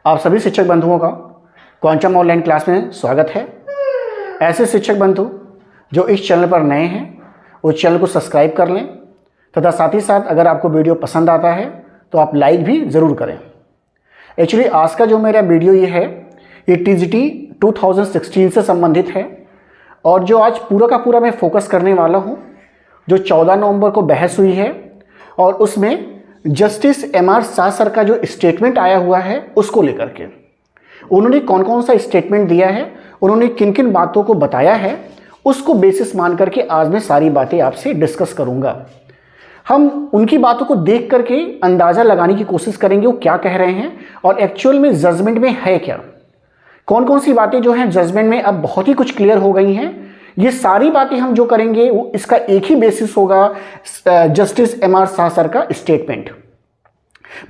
आप सभी शिक्षक बंधुओं का क्वांटम ऑनलाइन क्लास में स्वागत है। ऐसे शिक्षक बंधु जो इस चैनल पर नए हैं उस चैनल को सब्सक्राइब कर लें तथा साथ ही साथ अगर आपको वीडियो पसंद आता है तो आप लाइक भी ज़रूर करें। एक्चुअली आज का जो मेरा वीडियो ये टीजीटी 2016 से संबंधित है और जो आज पूरा का पूरा मैं फोकस करने वाला हूँ, जो 14 नवंबर को बहस हुई है और उसमें जस्टिस एमआर शाह सर का जो स्टेटमेंट आया हुआ है उसको लेकर के उन्होंने कौन कौन सा स्टेटमेंट दिया है, उन्होंने किन किन बातों को बताया है, उसको बेसिस मान करके आज मैं सारी बातें आपसे डिस्कस करूंगा। हम उनकी बातों को देख करके अंदाज़ा लगाने की कोशिश करेंगे वो क्या कह रहे हैं और एक्चुअल में जजमेंट में है क्या, कौन कौन सी बातें जो हैं जजमेंट में अब बहुत ही कुछ क्लियर हो गई हैं। ये सारी बातें हम जो करेंगे वो इसका एक ही बेसिस होगा, जस्टिस एमआर शाह सर का स्टेटमेंट।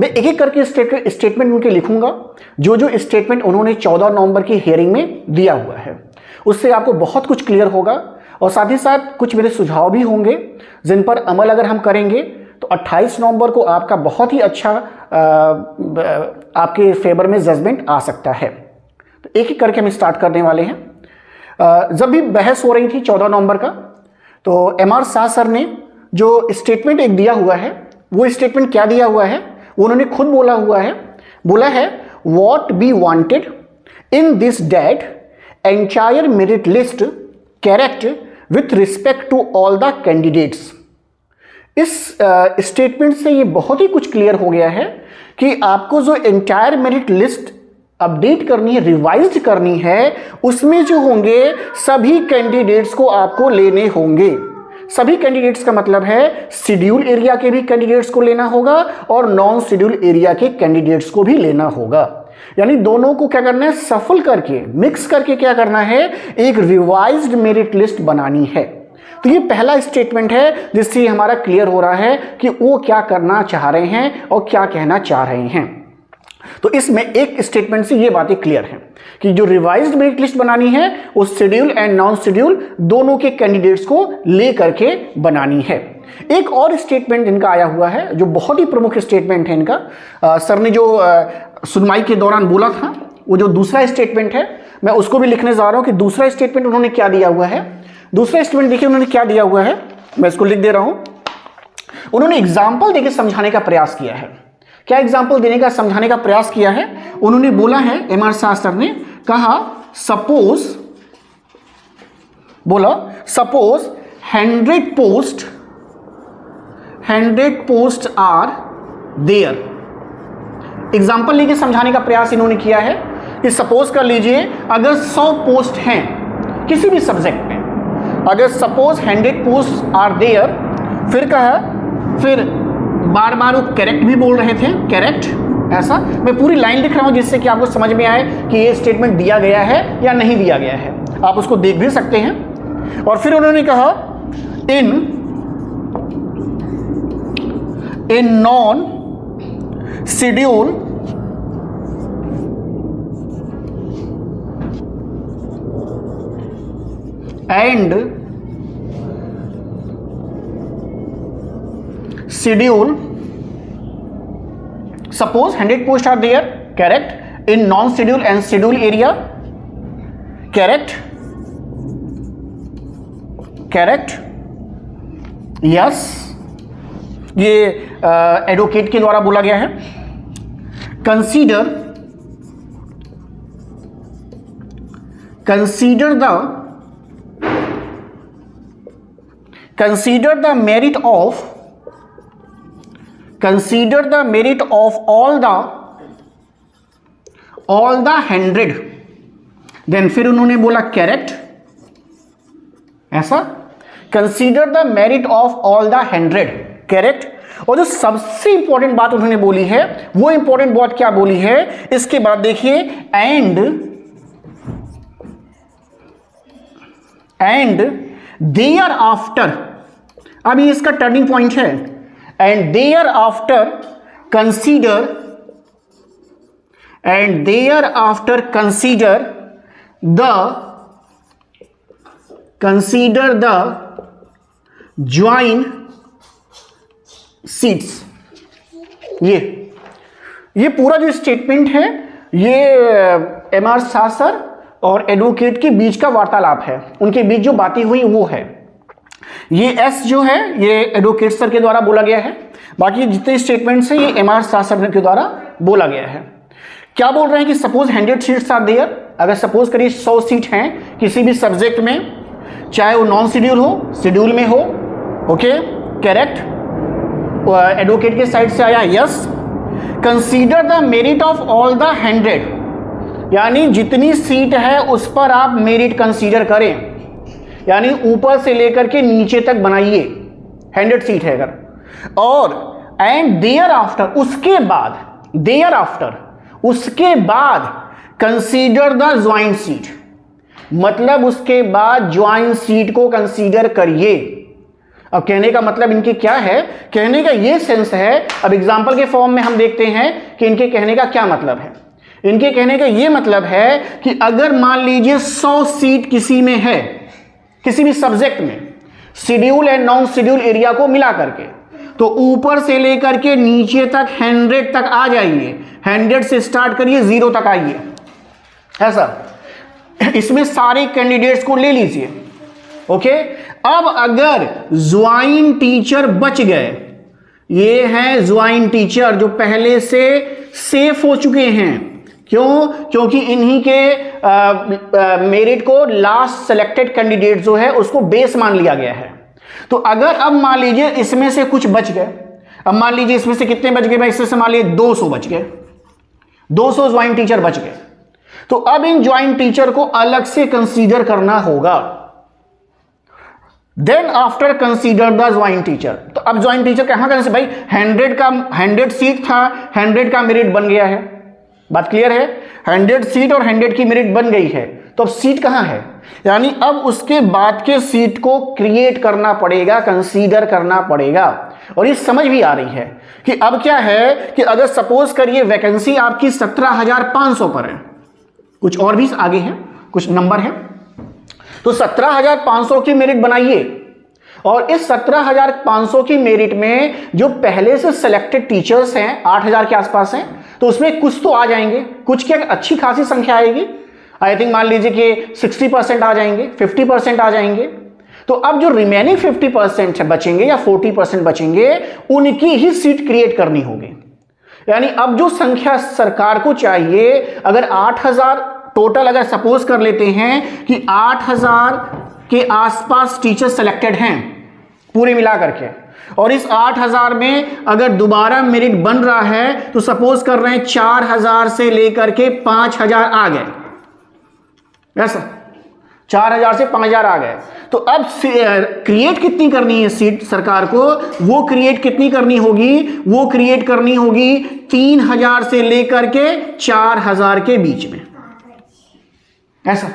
मैं एक एक करके स्टेटमेंट उनके लिखूंगा, जो जो स्टेटमेंट उन्होंने 14 नवंबर की हियरिंग में दिया हुआ है उससे आपको बहुत कुछ क्लियर होगा और साथ ही साथ कुछ मेरे सुझाव भी होंगे जिन पर अमल अगर हम करेंगे तो 28 नवंबर को आपका बहुत ही अच्छा आपके फेवर में जजमेंट आ सकता है। तो एक एक करके हम स्टार्ट करने वाले हैं। जब भी बहस हो रही थी 14 नवंबर का, तो एमआर शाह सर ने जो स्टेटमेंट एक दिया हुआ है, वो स्टेटमेंट क्या दिया हुआ है वो उन्होंने खुद बोला है what be wanted in this date entire merit list correct with respect to all the candidates. इस स्टेटमेंट से ये बहुत ही कुछ क्लियर हो गया है कि आपको जो एंटायर मेरिट लिस्ट अपडेट करनी है, रिवाइज करनी है, उसमें जो होंगे सभी कैंडिडेट्स को आपको लेने होंगे। सभी कैंडिडेट्स का मतलब है शेड्यूल एरिया के भी कैंडिडेट्स को लेना होगा और नॉन शेड्यूल एरिया के कैंडिडेट्स को भी लेना होगा। यानी दोनों को क्या करना है, सफल करके मिक्स करके क्या करना है, एक रिवाइज्ड मेरिट लिस्ट बनानी है। तो ये पहला स्टेटमेंट है जिससे हमारा क्लियर हो रहा है कि वो क्या करना चाह रहे हैं और क्या कहना चाह रहे हैं। तो इसमें एक स्टेटमेंट से ये बातें क्लियर हैं कि जो रिवाइज्ड मेरिट लिस्ट बनानी है वो शेड्यूल एंड नॉन शेड्यूल दोनों के कैंडिडेट्स को ले करके बनानी है। एक और स्टेटमेंट इनका आया हुआ है जो बहुत ही प्रमुख स्टेटमेंट है इनका। सर ने जो सुनवाई के दौरान बोला था वो जो दूसरा स्टेटमेंट है मैं उसको भी लिखने जा रहा हूं कि दूसरा स्टेटमेंट उन्होंने क्या दिया हुआ है। दूसरा स्टेटमेंट देखिए उन्होंने क्या दिया हुआ है, मैं इसको लिख दे रहा हूं। उन्होंने एग्जाम्पल देकर समझाने का प्रयास किया है। क्या एग्जाम्पल देने का समझाने का प्रयास किया है, उन्होंने बोला है एमआर शाह सर ने कहा suppose 100 post are there. Example लेके समझाने का प्रयास इन्होंने किया है कि सपोज कर लीजिए अगर 100 पोस्ट हैं किसी भी सब्जेक्ट में, अगर सपोज 100 पोस्ट आर देयर, फिर बार बार वो करेक्ट भी बोल रहे थे, करेक्ट। ऐसा मैं पूरी लाइन लिख रहा हूं जिससे कि आपको समझ में आए कि ये स्टेटमेंट दिया गया है या नहीं दिया गया है, आप उसको देख भी सकते हैं। और फिर उन्होंने कहा in non schedule and schedule, suppose 100 posts are there, correct, in non-schedule and schedule area, correct, yes, ये एडवोकेट के द्वारा बोला गया है। consider the merit of all the 100, then फिर उन्होंने बोला करेक्ट। ऐसा consider the merit of all the 100, correct. और जो सबसे इंपॉर्टेंट बात उन्होंने बोली है वो इंपॉर्टेंट बात क्या बोली है, इसके बाद देखिए एंड देयर आफ्टर, अभी इसका टर्निंग पॉइंट है, and thereafter consider the join seats. ये पूरा जो स्टेटमेंट है ये एमआर शाह सर और एडवोकेट के बीच का वार्तालाप है, उनके बीच जो बातें हुई वो है। ये एस जो है ये एडवोकेट सर के द्वारा बोला गया है, बाकी जितने स्टेटमेंट्स हैं ये एमआर शाह सर के द्वारा बोला गया है। क्या बोल रहे हैं कि सपोज 100 सीट्स आर देयर, अगर सपोज करिए 100 सीट हैं किसी भी सब्जेक्ट में, चाहे वो नॉन शेड्यूल हो शेड्यूल में हो, ओके करेक्ट, एडवोकेट के साइड से आया yes. Consider the merit of all the 100, यानी जितनी सीट है उस पर आप मेरिट कंसीडर करें, यानी ऊपर से लेकर के नीचे तक बनाइए, 100 सीट है अगर, और एंड देयर आफ्टर, उसके बाद, देयर आफ्टर उसके बाद कंसीडर द ज्वाइंट सीट, मतलब उसके बाद ज्वाइंट सीट को कंसीडर करिए। अब कहने का मतलब इनके क्या है, कहने का ये सेंस है, अब एग्जांपल के फॉर्म में हम देखते हैं कि इनके कहने का क्या मतलब है। इनके कहने का ये मतलब है कि अगर मान लीजिए 100 सीट किसी में है, किसी भी सब्जेक्ट में, schedule and non schedule area को मिला करके, तो ऊपर से लेकर के नीचे तक 100 तक आ जाइए, 100 से स्टार्ट करिए 0 तक आइए, ऐसा। इसमें सारे कैंडिडेट्स को ले लीजिए, ओके। अब अगर ज्वाइन टीचर बच गए, ये हैं ज्वाइन टीचर जो पहले से सेफ हो चुके हैं, क्यों? क्योंकि इन्हीं के मेरिट को लास्ट सेलेक्टेड कैंडिडेट जो है उसको बेस मान लिया गया है। तो अगर अब मान लीजिए इसमें से कुछ बच गए, अब मान लीजिए इसमें से कितने बच गए भाई, इसमें से मान लीजिए 200 बच गए, 200 ज्वाइन टीचर बच गए, तो अब इन ज्वाइन टीचर को अलग से कंसीडर करना होगा। Then after consider the join teacher, तो अब ज्वाइन टीचर कहां करने से भाई, 100 सीट था, 100 का मेरिट बन गया है, बात क्लियर है, 100 सीट और 100 की मेरिट बन गई है, तो अब सीट कहां है, यानी अब उसके बाद के सीट को क्रिएट करना पड़ेगा, कंसीडर करना पड़ेगा। और ये समझ भी आ रही है कि अब क्या है कि अगर सपोज करिए वैकेंसी आपकी 17,500 पर है, कुछ और भी आगे है, कुछ नंबर है, तो 17,500 की मेरिट बनाइए, और इस 17,500 की मेरिट में जो पहले से सिलेक्टेड टीचर्स हैं 8,000 के आसपास हैं, तो उसमें कुछ तो आ जाएंगे, कुछ क्या अच्छी खासी संख्या आएगी, आई थिंक मान लीजिए कि 60% आ जाएंगे, 50% आ जाएंगे। तो अब जो रिमेनिंग 50% बचेंगे या 40% बचेंगे, उनकी ही सीट क्रिएट करनी होगी। यानी अब जो संख्या सरकार को चाहिए, अगर 8,000 टोटल अगर सपोज कर लेते हैं कि 8,000 के आसपास टीचर सेलेक्टेड हैं पूरे मिला करके, और इस 8,000 में अगर दोबारा मेरिट बन रहा है तो सपोज कर रहे हैं 4,000 से लेकर के 5,000 आ गए, ऐसा 4,000 से 5,000 आ गए, तो अब क्रिएट कितनी करनी है सीट सरकार को, वो क्रिएट कितनी करनी होगी, वो क्रिएट करनी होगी 3,000 से लेकर के 4,000 के बीच में, ऐसा।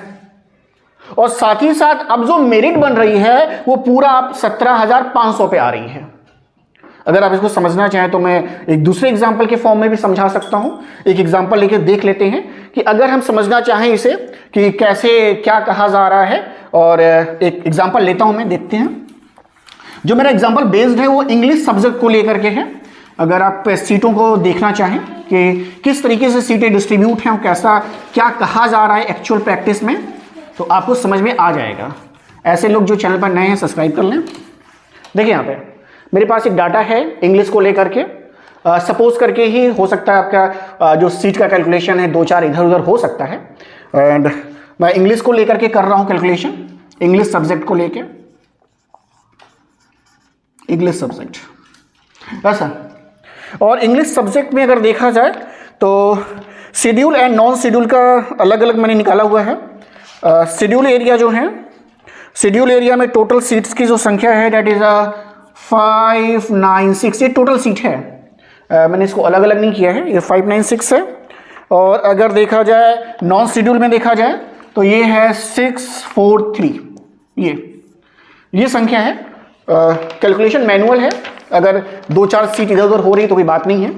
और साथ ही साथ अब जो मेरिट बन रही है वो पूरा आप 17,500 पे आ रही है। अगर आप इसको समझना चाहें तो मैं एक दूसरे एग्जाम्पल के फॉर्म में भी समझा सकता हूं। एक एग्जाम्पल लेके देख लेते हैं कि अगर हम समझना चाहें इसे कि कैसे क्या कहा जा रहा है, और एक एग्जाम्पल लेता हूं मैं, देखते हैं। जो मेरा एग्जाम्पल बेस्ड है वो इंग्लिश सब्जेक्ट को लेकर के है। अगर आप सीटों को देखना चाहें कि किस तरीके से सीटें डिस्ट्रीब्यूट हैं और कैसा क्या कहा जा रहा है एक्चुअल प्रैक्टिस में, तो आपको समझ में आ जाएगा। ऐसे लोग जो चैनल पर नए हैं सब्सक्राइब कर लें। देखिए यहाँ पे मेरे पास एक डाटा है इंग्लिश को लेकर के, सपोज करके ही हो सकता है आपका जो सीट का कैलकुलेशन है 2-4 इधर उधर हो सकता है, एंड मैं इंग्लिश को लेकर के कर रहा हूँ कैलकुलेशन, इंग्लिश सब्जेक्ट को लेके, इंग्लिश सब्जेक्ट ऐसा। और इंग्लिश सब्जेक्ट में अगर देखा जाए तो शेड्यूल एंड नॉन शेड्यूल का अलग अलग मैंने निकाला हुआ है। शेड्यूल एरिया जो है, शेड्यूल एरिया में टोटल सीट्स की जो संख्या है डेट इज 596, ये टोटल सीट है। मैंने इसको अलग अलग नहीं किया है, ये 596 है। और अगर देखा जाए नॉन शेड्यूल में देखा जाए तो ये है 643, ये संख्या है। कैलकुलेशन मैनुअल है, अगर 2-4 सीट इधर उधर हो रही तो कोई बात नहीं है।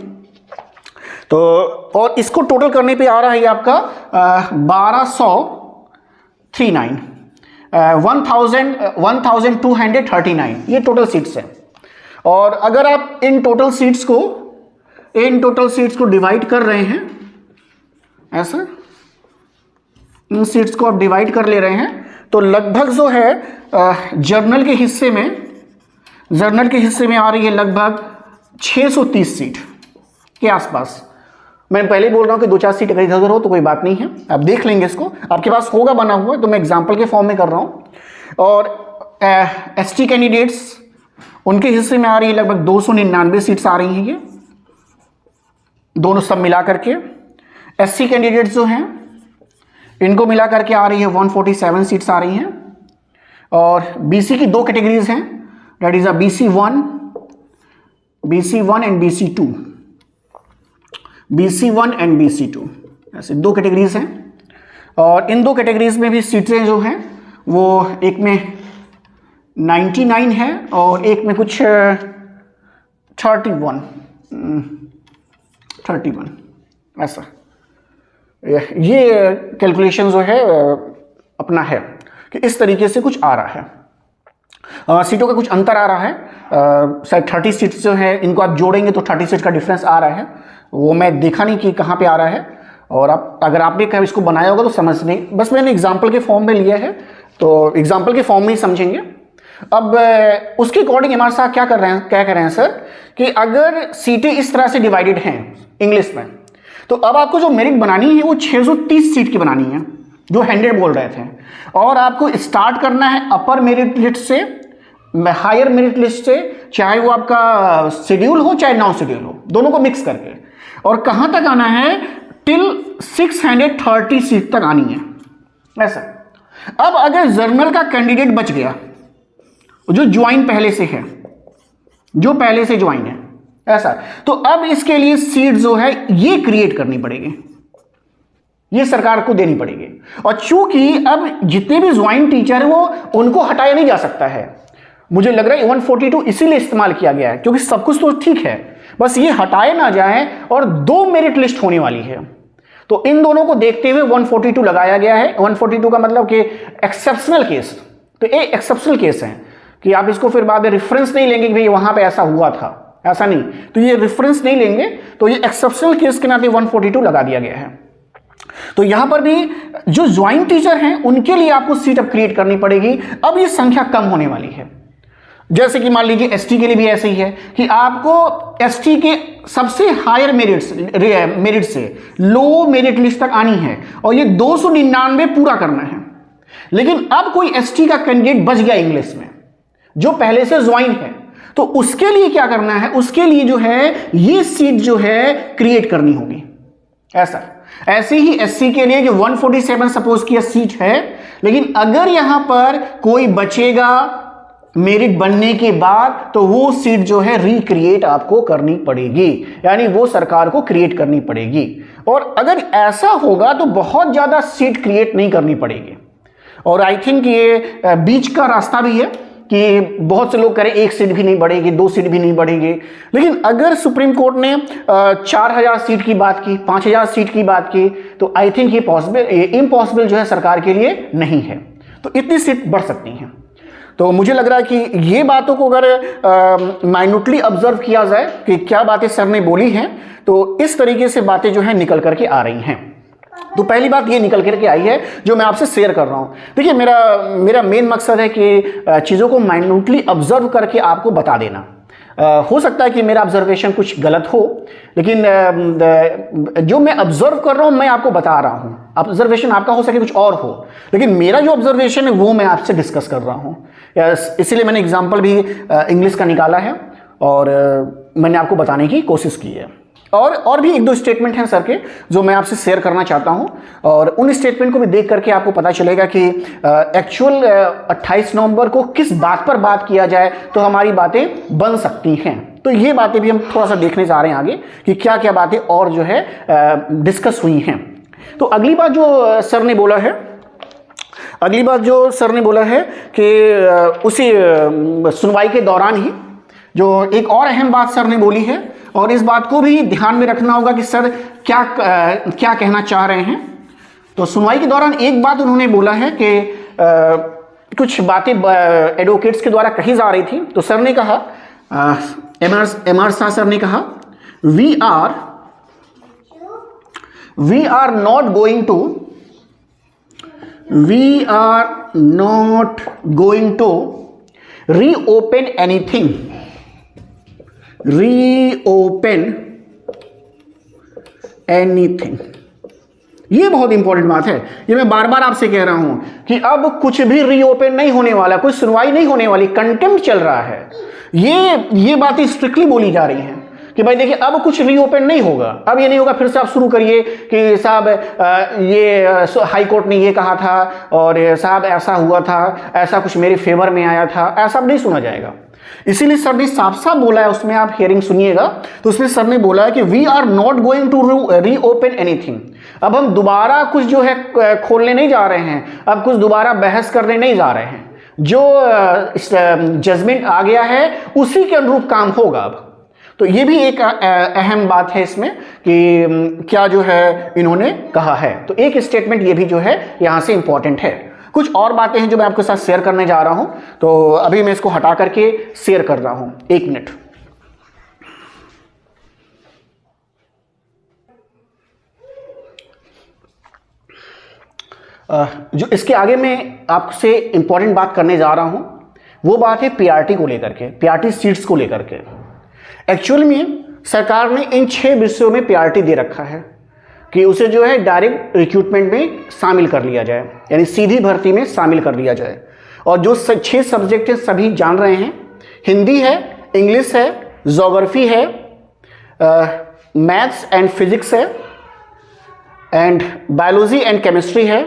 तो और इसको टोटल करने पे आ रहा है आपका 1239, 1239 ये टोटल सीट्स है। और अगर आप इन टोटल सीट्स को डिवाइड कर रहे हैं ऐसा इन सीट्स को आप डिवाइड कर ले रहे हैं, तो लगभग जो है जर्नल के हिस्से में आ रही है लगभग 630 सीट के आसपास। मैं पहले ही बोल रहा हूं कि 2-4 सीट अगर इधर उधर हो तो कोई बात नहीं है, आप देख लेंगे इसको, आपके पास होगा बना हुआ, तो मैं एग्जाम्पल के फॉर्म में कर रहा हूं। और एसटी कैंडिडेट्स, उनके हिस्से में आ रही है लगभग 299 सीट्स आ रही हैं, ये दोनों सब मिला करके। एससी कैंडिडेट्स जो हैं इनको मिला करके आ रही है 147 सीट्स आ रही हैं। और बीसी की 2 कैटेगरीज हैं, that is a BC1 and BC2, BC1 and BC2, ऐसे 2 कैटेगरीज हैं। और इन 2 कैटेगरीज में भी सीटें जो हैं वो एक में 99 है और एक में कुछ 31 ऐसा। ये कैलकुलेशन जो है अपना है कि इस तरीके से कुछ आ रहा है। सीटों का कुछ अंतर आ रहा है, शायद 30 सीट्स जो है इनको आप जोड़ेंगे तो 30 सीट का डिफरेंस आ रहा है, वो मैं देखा नहीं कि कहाँ पे आ रहा है। और आप अगर आपने कभी इसको बनाया होगा तो समझ नहीं, बस मैंने एग्जाम्पल के फॉर्म में लिया है, तो एग्जाम्पल के फॉर्म में ही समझेंगे। अब उसके अकॉर्डिंग एमआर साहब क्या कर रहे हैं सर, कि अगर सीटें इस तरह से डिवाइडेड हैं इंग्लिश में, तो अब आपको जो मेरिट बनानी है वो 630 सीट की बनानी है, जो 100 बोल रहे थे। और आपको स्टार्ट करना है अपर मेरिट लिस्ट से, हायर मेरिट लिस्ट से, चाहे वो आपका शेड्यूल हो चाहे नॉन शेड्यूल हो, दोनों को मिक्स करके। और कहां तक आना है, टिल 630 सीट तक आनी है, ऐसा। अब अगर जर्नल का कैंडिडेट बच गया जो ज्वाइन पहले से है, जो पहले से ज्वाइन है, ऐसा, तो अब इसके लिए सीट जो है ये क्रिएट करनी पड़ेगी, ये सरकार को देनी पड़ेगी। और चूंकि अब जितने भी ज्वाइन टीचर है वो उनको हटाया नहीं जा सकता है, मुझे लग रहा है 142 इसीलिए इस्तेमाल किया गया है, क्योंकि सब कुछ तो ठीक है, बस ये हटाए ना जाए। और 2 मेरिट लिस्ट होने वाली है, तो इन दोनों को देखते हुए 142 लगाया गया है। 142 का मतलब कि एक्सेप्शनल केस, तो ये एक्सेप्शनल केस है कि आप इसको फिर बाद में रेफरेंस नहीं लेंगे कि भाई वहां पे ऐसा हुआ था, ऐसा नहीं, तो ये रेफरेंस नहीं लेंगे, तो ये एक्सेप्शनल केस के नाते 142 लगा दिया गया है। तो यहां पर भी जो ज्वाइन टीचर हैं उनके लिए आपको सीट अब क्रिएट करनी पड़ेगी। अब ये संख्या कम होने वाली है, जैसे कि मान लीजिए एसटी के लिए भी ऐसे ही है कि आपको एसटी के सबसे हायर मेरिट से लो मेरिट लिस्ट तक आनी है और ये 299 पूरा करना है। लेकिन अब कोई एसटी का कैंडिडेट बच गया इंग्लिश में जो पहले से ज्वाइन है, तो उसके लिए क्या करना है, उसके लिए जो है ये सीट जो है क्रिएट करनी होगी, ऐसा। ऐसे ही एससी के लिए जो 147 सपोज किया सीट है, लेकिन अगर यहां पर कोई बचेगा मेरिट बनने के बाद, तो वो सीट जो है रिक्रिएट आपको करनी पड़ेगी, यानी वो सरकार को क्रिएट करनी पड़ेगी। और अगर ऐसा होगा तो बहुत ज्यादा सीट क्रिएट नहीं करनी पड़ेगी। और आई थिंक ये बीच का रास्ता भी है कि बहुत से लोग करें 1 सीट भी नहीं बढ़ेगी, 2 सीट भी नहीं बढ़ेगी। लेकिन अगर सुप्रीम कोर्ट ने 4000 सीट की बात की, 5000 सीट की बात की, तो आई थिंक ये इम्पॉसिबल जो है सरकार के लिए नहीं है, तो इतनी सीट बढ़ सकती हैं। तो मुझे लग रहा है कि ये बातों को अगर माइन्यूटली ऑब्जर्व किया जाए कि क्या बातें सर ने बोली हैं, तो इस तरीके से बातें जो है निकल करके आ रही हैं। तो पहली बात ये निकल करके आई है जो मैं आपसे शेयर कर रहा हूं। देखिए मेरा मेन मकसद है कि चीज़ों को माइन्यूटली ऑब्जर्व करके आपको बता देना। हो सकता है कि मेरा ऑब्जर्वेशन कुछ गलत हो, लेकिन जो मैं ऑब्जर्व कर रहा हूं मैं आपको बता रहा हूं। ऑब्जर्वेशन आपका हो सके कुछ और हो, लेकिन मेरा जो ऑब्जर्वेशन है वो मैं आपसे डिस्कस कर रहा हूं। इसीलिए मैंने एग्जाम्पल भी इंग्लिश का निकाला है और मैंने आपको बताने की कोशिश की है। और भी 1-2 स्टेटमेंट हैं सर के जो मैं आपसे शेयर करना चाहता हूं, और उन स्टेटमेंट को भी देख करके आपको पता चलेगा कि एक्चुअल 28 नवंबर को किस बात पर बात किया जाए तो हमारी बातें बन सकती हैं। तो ये बातें भी हम थोड़ा सा देखने जा रहे हैं आगे कि क्या क्या बातें और जो है डिस्कस हुई हैं। तो अगली बात जो सर ने बोला है कि उसी सुनवाई के दौरान ही जो एक और अहम बात सर ने बोली है, और इस बात को भी ध्यान में रखना होगा कि सर क्या कहना चाह रहे हैं। तो सुनवाई के दौरान एक बात उन्होंने बोला है कि कुछ बातें एडवोकेट्स के द्वारा कही जा रही थी। तो सर ने कहा, एमआर शाह सर ने कहा, we are we are not going to reopen anything, ये बहुत इंपॉर्टेंट बात है। ये मैं बार बार आपसे कह रहा हूं कि अब कुछ भी रीओपन नहीं होने वाला, कोई सुनवाई नहीं होने वाली, कंटेम्प्ट चल रहा है। ये बातें स्ट्रिक्टली बोली जा रही हैं कि भाई देखिए अब कुछ रीओपन नहीं होगा। अब ये नहीं होगा फिर से आप शुरू करिए कि साहब ये हाई कोर्ट ने ये कहा था और साहब ऐसा हुआ था, ऐसा कुछ मेरे फेवर में आया था, ऐसा नहीं सुना जाएगा। इसीलिए सर ने साफ साफ बोला है, उसमें आप हियरिंग सुनिएगा तो उसमें सर ने बोला है कि we are not going to reopen anything. अब हम दोबारा कुछ जो है खोलने नहीं जा रहे हैं, अब कुछ दोबारा बहस करने नहीं जा रहे हैं। जो जजमेंट आ गया है उसी के अनुरूप काम होगा अब। तो ये भी एक अहम बात है इसमें कि क्या जो है इन्होंने कहा है। तो एक स्टेटमेंट ये भी जो है यहां से इंपॉर्टेंट है। कुछ और बातें हैं जो मैं आपके साथ शेयर करने जा रहा हूं, तो अभी मैं इसको हटा करके शेयर कर रहा हूं। 1 मिनट। जो इसके आगे मैं आपसे इंपॉर्टेंट बात करने जा रहा हूं वो बात है पीआरटी को लेकर के, पीआरटी सीट्स को लेकर के। एक्चुअल में सरकार ने इन 6 विषयों में पीआरटी दे रखा है कि उसे जो है डायरेक्ट रिक्रूटमेंट में शामिल कर लिया जाए, यानी सीधी भर्ती में शामिल कर लिया जाए। और जो 6 सब्जेक्ट हैं सभी जान रहे हैं, हिंदी है, इंग्लिश है, ज्योग्राफी है, मैथ्स एंड फिजिक्स है, एंड बायोलॉजी एंड केमिस्ट्री है,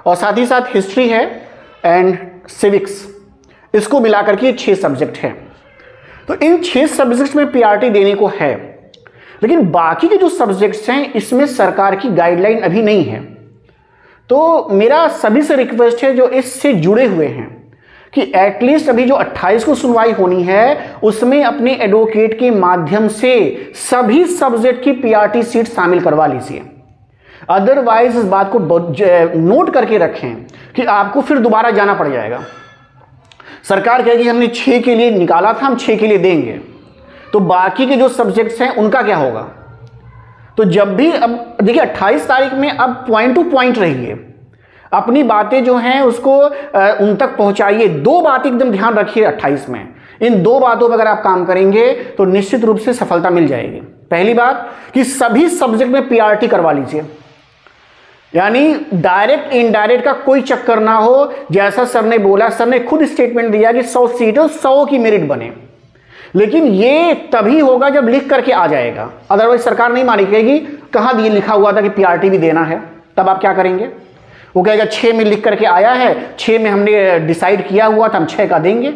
और साथ ही साथ हिस्ट्री है एंड सिविक्स। इसको मिलाकर के 6 सब्जेक्ट हैं। तो इन 6 सब्जेक्ट्स में पीआरटी देने को है, लेकिन बाकी के जो सब्जेक्ट्स हैं इसमें सरकार की गाइडलाइन अभी नहीं है। तो मेरा सभी से रिक्वेस्ट है जो इससे जुड़े हुए हैं कि एटलीस्ट अभी जो 28 को सुनवाई होनी है उसमें अपने एडवोकेट के माध्यम से सभी सब्जेक्ट की पीआरटी सीट शामिल करवा लीजिए। अदरवाइज इस बात को नोट करके रखें कि आपको फिर दोबारा जाना पड़ जाएगा। सरकार कहेगी हमने 6 के लिए निकाला था, हम 6 के लिए देंगे, तो बाकी के जो सब्जेक्ट्स हैं उनका क्या होगा। तो जब भी अब देखिए 28 तारीख में अब पॉइंट टू पॉइंट रहिए, अपनी बातें जो हैं उसको उन तक पहुंचाइए। 2 बात एकदम ध्यान रखिए 28 में, इन 2 बातों पर अगर आप काम करेंगे तो निश्चित रूप से सफलता मिल जाएगी। पहली बात कि सभी सब्जेक्ट में पीआरटी करवा लीजिए, यानी डायरेक्ट इनडायरेक्ट का कोई चक्कर ना हो। जैसा सर ने बोला, सर ने खुद स्टेटमेंट दिया कि 100 सीटें 100 की मेरिट बने, लेकिन ये तभी होगा जब लिख करके आ जाएगा। अदरवाइज सरकार नहीं मानेगी। कहां दिए लिखा हुआ था कि पीआरटी भी देना है, तब आप क्या करेंगे? वो कहेगा 6 में लिख करके आया है, 6 में हमने डिसाइड किया हुआ था, हम 6 का देंगे।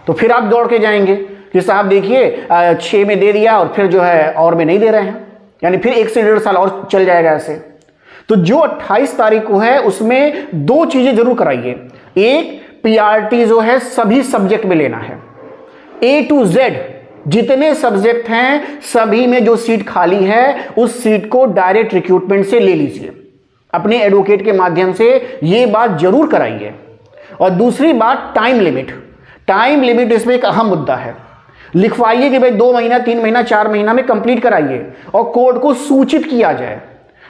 तो फिर आप दौड़ के जाएंगे कि साहब देखिए 6 में दे दिया और फिर जो है और में नहीं दे रहे हैं, यानी फिर 1 से 1.5 साल और चल जाएगा ऐसे। तो जो 28 तारीख को है उसमें 2 चीजें जरूर कराइए। एक, पीआरटी जो है सभी सब्जेक्ट में लेना है, A to Z जितने सब्जेक्ट हैं सभी में जो सीट खाली है उस सीट को डायरेक्ट रिक्रूटमेंट से ले लीजिए, अपने एडवोकेट के माध्यम से ये बात जरूर कराइए। और दूसरी बात, टाइम लिमिट। टाइम लिमिट इसमें एक अहम मुद्दा है। लिखवाइए कि भाई 2 महीना, 3 महीना, 4 महीना में कंप्लीट कराइए और कोर्ट को सूचित किया जाए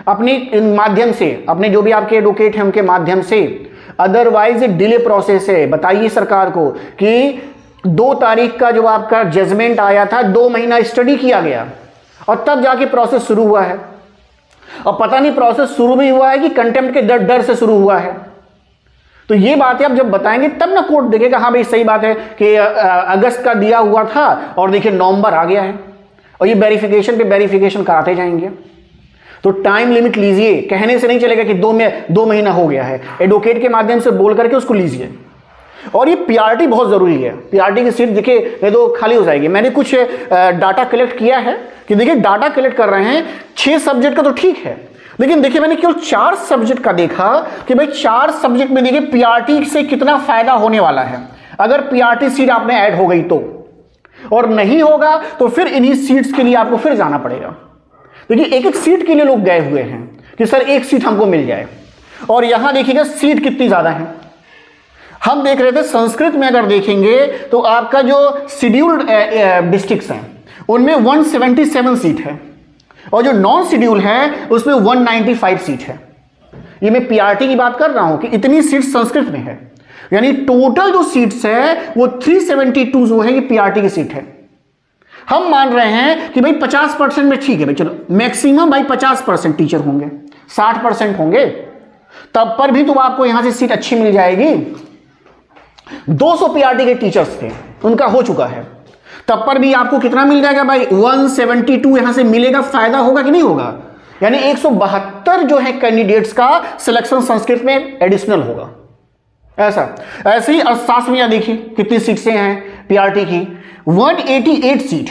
अपने माध्यम से, अपने जो भी आपके एडवोकेट हैं उनके माध्यम से। अदरवाइज डिले प्रोसेस है। बताइए सरकार को कि 2 तारीख का जो आपका जजमेंट आया था, 2 महीना स्टडी किया गया और तब जाके प्रोसेस शुरू हुआ है, और पता नहीं प्रोसेस शुरू भी हुआ है कि कंटेम्प्ट के डर से शुरू हुआ है। तो ये बातें आप जब बताएंगे तब ना कोर्ट देखेगा हाँ भाई सही बात है कि अगस्त का दिया हुआ था और देखिए नवंबर आ गया है, और ये वेरिफिकेशन पे वेरिफिकेशन कराते जाएंगे। तो टाइम लिमिट लीजिए, कहने से नहीं चलेगा कि 2 महीना हो गया है। एडवोकेट के माध्यम से बोल करके उसको लीजिए। और ये पीआरटी बहुत जरूरी है। पीआरटी की सीट देखिए नहीं तो खाली हो जाएगी। मैंने कुछ डाटा कलेक्ट किया है कि देखिए डाटा कलेक्ट कर रहे हैं 6 सब्जेक्ट का तो ठीक है, लेकिन देखिए मैंने केवल 4 सब्जेक्ट का देखा कि भाई 4 सब्जेक्ट में देखिए पीआरटी से कितना फायदा होने वाला है अगर पीआरटी सीट आप में ऐड हो गई तो, और नहीं होगा तो फिर इन्हीं सीट्स के लिए आपको फिर जाना पड़ेगा। देखिए एक सीट के लिए लोग गए हुए हैं कि सर 1 सीट हमको मिल जाए, और यहां देखिएगा सीट कितनी ज्यादा है। हम देख रहे थे संस्कृत में अगर देखेंगे तो आपका जो शेड्यूल्ड डिस्ट्रिक्ट्स हैं उनमें 177 सीट है, और जो नॉन शेड्यूल है उसमें 195 सीट है। ये मैं पीआरटी की बात कर रहा हूं कि इतनी सीट संस्कृत में है, यानी टोटल जो सीट्स है वो 372 जो है ये पीआरटी की सीट है। हम मान रहे हैं कि भाई 50% में ठीक है भाई, चलो मैक्सिमम भाई 50% टीचर होंगे, 60% होंगे, तब पर भी तो आपको यहां से सीट अच्छी मिल जाएगी। 200 पीआरटी के टीचर्स थे, उनका हो चुका है, तब पर भी आपको कितना मिल जाएगा भाई, 172 यहां से मिलेगा। फायदा होगा कि नहीं होगा? यानी 172 जो है कैंडिडेट्स का सिलेक्शन संस्कृत में एडिशनल होगा। ऐसे ही अर्थशास्त्र में देखिए कितनी सीट्स हैं पीआरटी की, 188 सीट।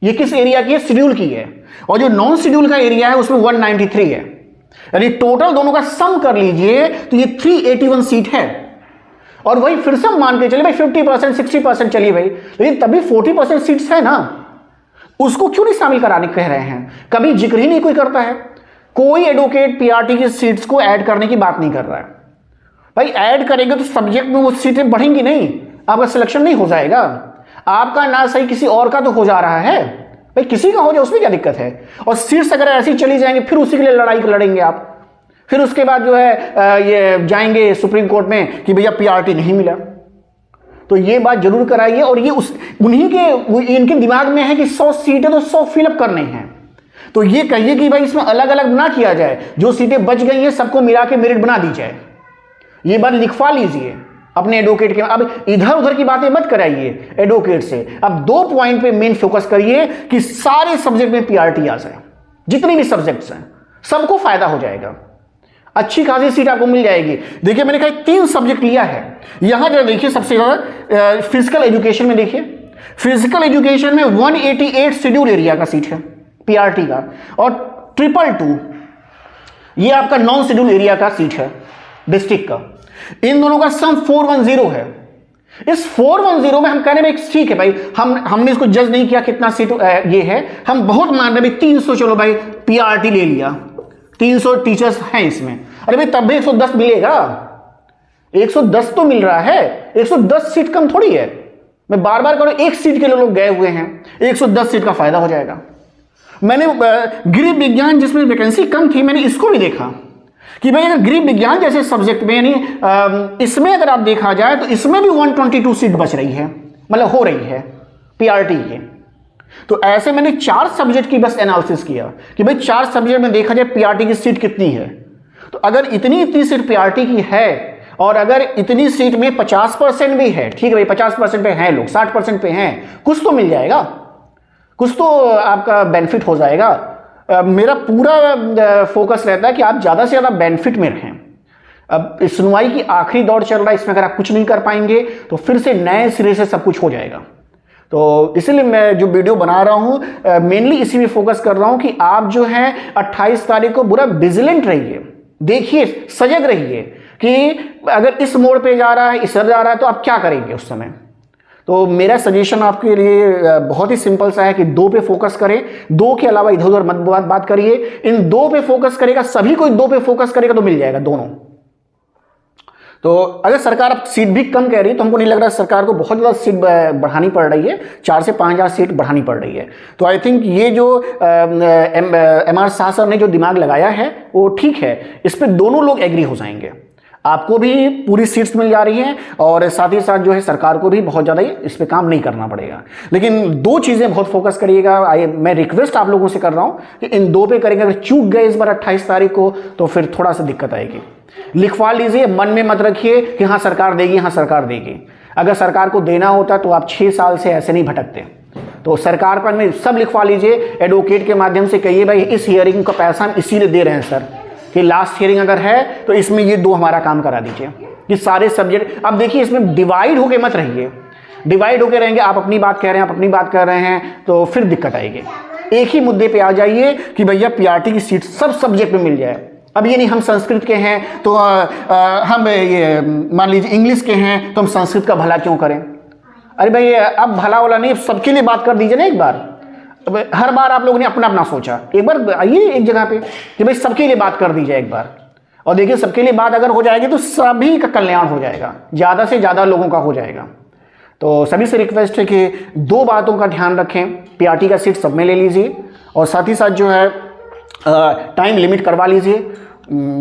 ये किस एरिया की है? शेड्यूल की है। और जो नॉन शेड्यूल का एरिया है उसमें 193 है, यानी टोटल दोनों का सम कर लीजिए तो ये 381 सीट है। और वही फिर से मान के चलिए भाई 50% 60% चलिए भाई, लेकिन तभी 40% सीट्स है ना, उसको क्यों नहीं शामिल कराने कह रहे हैं? कभी जिक्र ही नहीं कोई करता है। कोई एडवोकेट पीआरटी की सीट्स को ऐड करने की बात नहीं कर रहा है। भाई ऐड करेंगे तो सब्जेक्ट में वो सीटें बढ़ेंगी नहीं, आपका सिलेक्शन नहीं हो जाएगा। आपका ना सही किसी और का तो हो जा रहा है, भाई किसी का हो जाए उसमें क्या दिक्कत है? और सीट्स अगर ऐसी चली जाएंगे फिर उसी के लिए लड़ाई लड़ेंगे आप, फिर उसके बाद जो है ये जाएंगे सुप्रीम कोर्ट में कि भैया पीआरटी नहीं मिला। तो ये बात जरूर कराइए। और ये उन्हीं के इनके दिमाग में है कि 100 सीटें तो 100 फिलअप करने हैं, तो ये कहिए कि भाई इसमें अलग अलग ना किया जाए, जो सीटें बच गई हैं सबको मिला के मेरिट बना दी जाए। ये बात लिखवा लीजिए अपने एडवोकेट के। अब इधर उधर की बातें मत कराइए एडवोकेट से, अब 2 पॉइंट पे मेन फोकस करिए कि सारे सब्जेक्ट में पीआरटी आ जाए, जितने भी सब्जेक्ट्स हैं सबको फायदा हो जाएगा, अच्छी खासी सीट आपको मिल जाएगी। देखिए मैंने कहा 3 सब्जेक्ट लिया है यहां जरा देखिए। सबसे ज्यादा फिजिकल एजुकेशन में देखिए, फिजिकल एजुकेशन में 188 शेड्यूल एरिया का सीट है पीआरटी का, और 222 ये आपका नॉन शेड्यूल एरिया का सीट है डिस्ट्रिक्ट का। इन दोनों का सम 410 है। इस 410 में हम कह रहे हैं ठीक है भाई, हमने इसको जज नहीं किया कितना सीट ये है, हम बहुत मान रहे भाई 300, चलो भाई पीआरटी ले लिया, 300 टीचर्स हैं इसमें। अरे भाई तब भी 110 मिलेगा, 110 तो मिल रहा है, 110 सीट कम थोड़ी है। मैं बार बार करूं, 1 सीट के लिए लोग गए हुए हैं, 110 सीट का फायदा हो जाएगा। मैंने गृह विज्ञान जिसमें वैकेंसी कम थी, मैंने इसको भी देखा कि भाई अगर गृह विज्ञान जैसे सब्जेक्ट में, यानी इसमें अगर आप देखा जाए तो इसमें भी 122 सीट बच रही है, मतलब हो रही है पीआरटी की। तो ऐसे मैंने 4 सब्जेक्ट की बस एनालिसिस किया कि भाई 4 सब्जेक्ट में देखा जाए पीआरटी की सीट कितनी है। तो अगर इतनी सीट पीआरटी की है और अगर इतनी सीट में 50% भी है, ठीक है भाई 50% पे हैं लोग, 60% पे हैं, कुछ तो मिल जाएगा, कुछ तो आपका बेनिफिट हो जाएगा। मेरा पूरा फोकस रहता है कि आप ज़्यादा से ज़्यादा बेनिफिट में रहें। अब इस सुनवाई की आखिरी दौर चल रहा है, इसमें अगर आप कुछ नहीं कर पाएंगे तो फिर से नए सिरे से सब कुछ हो जाएगा। तो इसलिए मैं जो वीडियो बना रहा हूँ मेनली इसी में फोकस कर रहा हूँ कि आप जो है 28 तारीख को पूरा विजिलेंट रहिए, देखिए, सजग रहिए कि अगर इस मोड़ पे जा रहा है, इस तरह जा रहा है, तो आप क्या करेंगे उस समय। तो मेरा सजेशन आपके लिए बहुत ही सिंपल सा है कि 2 पे फोकस करें, 2 के अलावा इधर उधर मत बात करिए। इन 2 पे फोकस करेगा, सभी कोई 2 पे फोकस करेगा तो मिल जाएगा दोनों। तो अगर सरकार अब सीट भी कम कह रही है तो हमको नहीं लग रहा सरकार को बहुत ज़्यादा सीट बढ़ानी पड़ रही है, 4 से 5,000 सीट बढ़ानी पड़ रही है। तो आई थिंक ये जो MR शाह सर ने जो दिमाग लगाया है वो ठीक है, इस पर दोनों लोग एग्री हो जाएंगे। आपको भी पूरी सीट्स मिल जा रही हैं और साथ ही साथ जो है सरकार को भी बहुत ज़्यादा इस पे काम नहीं करना पड़ेगा। लेकिन 2 चीज़ें बहुत फोकस करिएगा। मैं रिक्वेस्ट आप लोगों से कर रहा हूँ कि इन 2 पे करेंगे। अगर चूक गए इस बार 28 तारीख को तो फिर थोड़ा सा दिक्कत आएगी। लिखवा लीजिए, मन में मत रखिए कि हाँ सरकार देगी, हाँ सरकार देगी। अगर सरकार को देना होता तो आप 6 साल से ऐसे नहीं भटकते। तो सरकार पर में सब लिखवा लीजिए, एडवोकेट के माध्यम से कहिए भाई इस हियरिंग का पैसा हम इसीलिए दे रहे हैं सर, कि लास्ट हियरिंग अगर है तो इसमें ये 2 हमारा काम करा दीजिए कि सारे सब्जेक्ट। अब देखिए इसमें डिवाइड होके मत रहिए, डिवाइड होके रहेंगे, आप अपनी बात कह रहे हैं, आप अपनी बात कर रहे हैं, तो फिर दिक्कत आएगी। एक ही मुद्दे पे आ जाइए कि भैया पीआरटी की सीट सब सब्जेक्ट में मिल जाए। अब ये नहीं हम संस्कृत के हैं तो हम ये मान लीजिए इंग्लिश के हैं तो हम संस्कृत का भला क्यों करें। अरे भाई अब भला वाला नहीं, सबके लिए बात कर दीजिए ना एक बार। हर बार आप लोगों ने अपना अपना सोचा, एक बार आइए एक जगह पे कि भाई सबके लिए बात कर दीजिए एक बार, और देखिए सबके लिए बात अगर हो जाएगी तो सभी का कल्याण हो जाएगा, ज़्यादा से ज़्यादा लोगों का हो जाएगा। तो सभी से रिक्वेस्ट है कि 2 बातों का ध्यान रखें, पीआरटी का सीट सब में ले लीजिए और साथ ही साथ जो है टाइम लिमिट करवा लीजिए।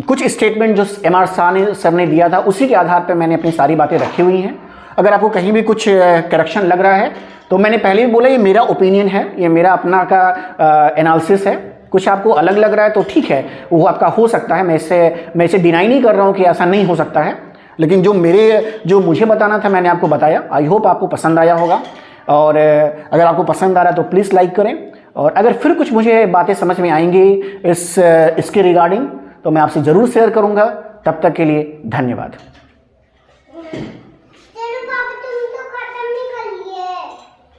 कुछ स्टेटमेंट जो एमआर शाह सर ने दिया था उसी के आधार पर मैंने अपनी सारी बातें रखी हुई हैं। अगर आपको कहीं भी कुछ करेक्शन लग रहा है तो मैंने पहले भी बोला ये मेरा ओपिनियन है, ये मेरा अपना का एनालिसिस है। कुछ आपको अलग लग रहा है तो ठीक है, वो आपका हो सकता है, मैं इसे डिनाई नहीं कर रहा हूँ कि ऐसा नहीं हो सकता है, लेकिन जो मुझे बताना था मैंने आपको बताया। आई होप आपको पसंद आया होगा, और अगर आपको पसंद आ रहा है तो प्लीज़ लाइक करें, और अगर फिर कुछ मुझे बातें समझ में आएंगी इसके रिगार्डिंग तो मैं आपसे ज़रूर शेयर करूँगा। तब तक के लिए धन्यवाद।